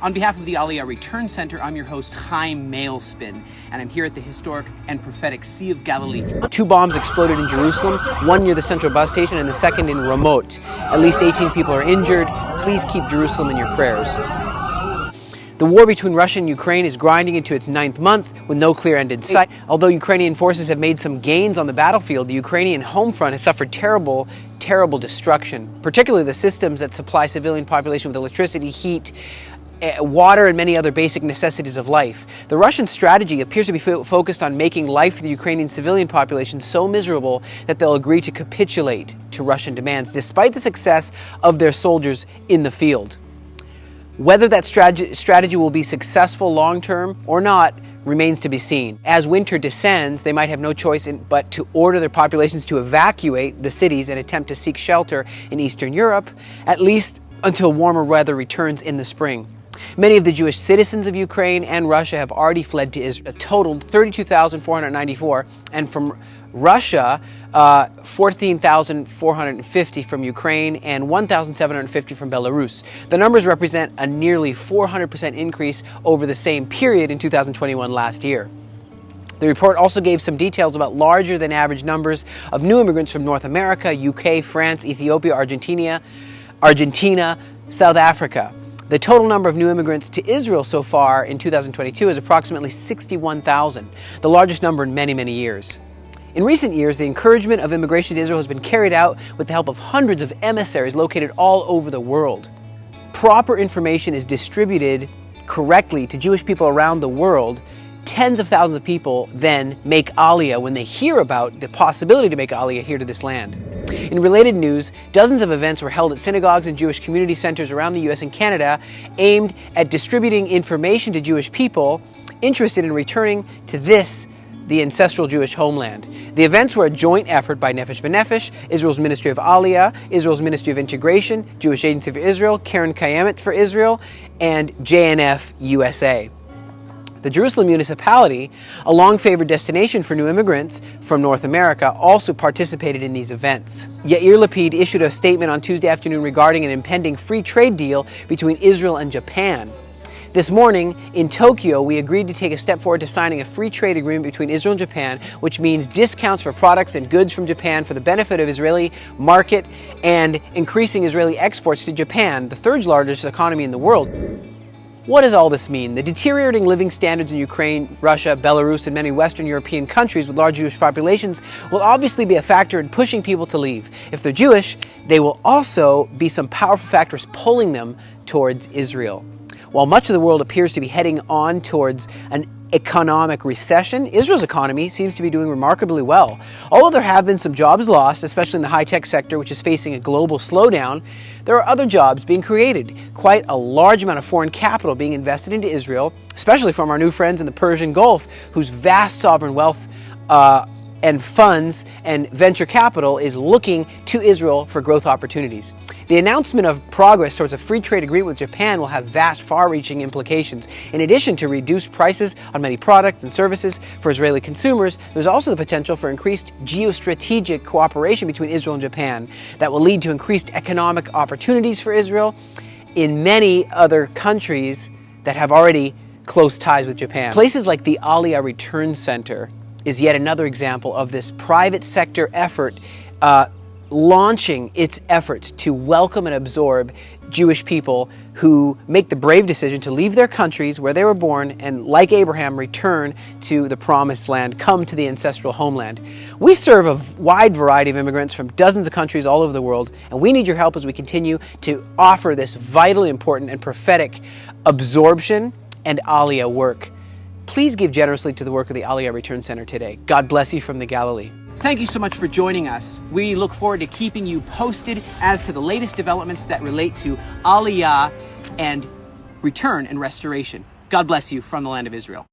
On behalf of the Aliyah Return Center, I'm your host, Chaim Mailspin, and I'm here at the historic and prophetic Sea of Galilee. 2 bombs exploded in Jerusalem, one near the central bus station and the second in Ramot. At least 18 people are injured. Please keep Jerusalem in your prayers. The war between Russia and Ukraine is grinding into its 9th month with no clear end in sight. Although Ukrainian forces have made some gains on the battlefield, the Ukrainian home front has suffered terrible destruction, particularly the systems that supply civilian population with electricity, heat, water, and many other basic necessities of life. The Russian strategy appears to be focused on making life for the Ukrainian civilian population so miserable that they'll agree to capitulate to Russian demands, despite the success of their soldiers in the field. Whether that strategy will be successful long-term or not remains to be seen. As winter descends, they might have no choice but to order their populations to evacuate the cities and attempt to seek shelter in Eastern Europe, at least until warmer weather returns in the spring. Many of the Jewish citizens of Ukraine and Russia have already fled to Israel, a total 32,494, and from Russia, 14,450 from Ukraine and 1,750 from Belarus. The numbers represent a nearly 400% increase over the same period in 2021 last year. The report also gave some details about larger than average numbers of new immigrants from North America, UK, France, Ethiopia, Argentina, South Africa. The total number of new immigrants to Israel so far in 2022 is approximately 61,000, the largest number in many, many years. In recent years, the encouragement of immigration to Israel has been carried out with the help of hundreds of emissaries located all over the world. Proper information is distributed correctly to Jewish people around the world. Tens of thousands of people then make Aliyah when they hear about the possibility to make Aliyah here to this land. In related news, dozens of events were held at synagogues and Jewish community centers around the US and Canada aimed at distributing information to Jewish people interested in returning to the ancestral Jewish homeland. The events were a joint effort by Nefesh B'Nefesh, Israel's Ministry of Aliyah, Israel's Ministry of Integration, Jewish Agency for Israel, Karen Kayemet for Israel, and JNF USA. The Jerusalem municipality, a long-favored destination for new immigrants from North America, also participated in these events. Yair Lapid issued a statement on Tuesday afternoon regarding an impending free trade deal between Israel and Japan. This morning, in Tokyo, we agreed to take a step forward to signing a free trade agreement between Israel and Japan, which means discounts for products and goods from Japan for the benefit of Israeli market and increasing Israeli exports to Japan, the 3rd largest economy in the world. What does all this mean? The deteriorating living standards in Ukraine, Russia, Belarus, and many Western European countries with large Jewish populations will obviously be a factor in pushing people to leave. If they're Jewish, they will also be some powerful factors pulling them towards Israel. While much of the world appears to be heading on towards an economic recession, Israel's economy seems to be doing remarkably well. Although there have been some jobs lost, especially in the high-tech sector, which is facing a global slowdown, there are other jobs being created. Quite a large amount of foreign capital being invested into Israel, especially from our new friends in the Persian Gulf, whose vast sovereign wealth and funds and venture capital is looking to Israel for growth opportunities. The announcement of progress towards a free trade agreement with Japan will have vast, far-reaching implications. In addition to reduced prices on many products and services for Israeli consumers, there's also the potential for increased geostrategic cooperation between Israel and Japan that will lead to increased economic opportunities for Israel in many other countries that have already close ties with Japan. Places like the Aliyah Return Center is yet another example of this private sector effort launching its efforts to welcome and absorb Jewish people who make the brave decision to leave their countries where they were born and, like Abraham, return to the promised land, come to the ancestral homeland. We serve a wide variety of immigrants from dozens of countries all over the world, and we need your help as we continue to offer this vitally important and prophetic absorption and Aliyah work. Please give generously to the work of the Aliyah Return Center today. God bless you from the Galilee. Thank you so much for joining us. We look forward to keeping you posted as to the latest developments that relate to Aliyah and return and restoration. God bless you from the land of Israel.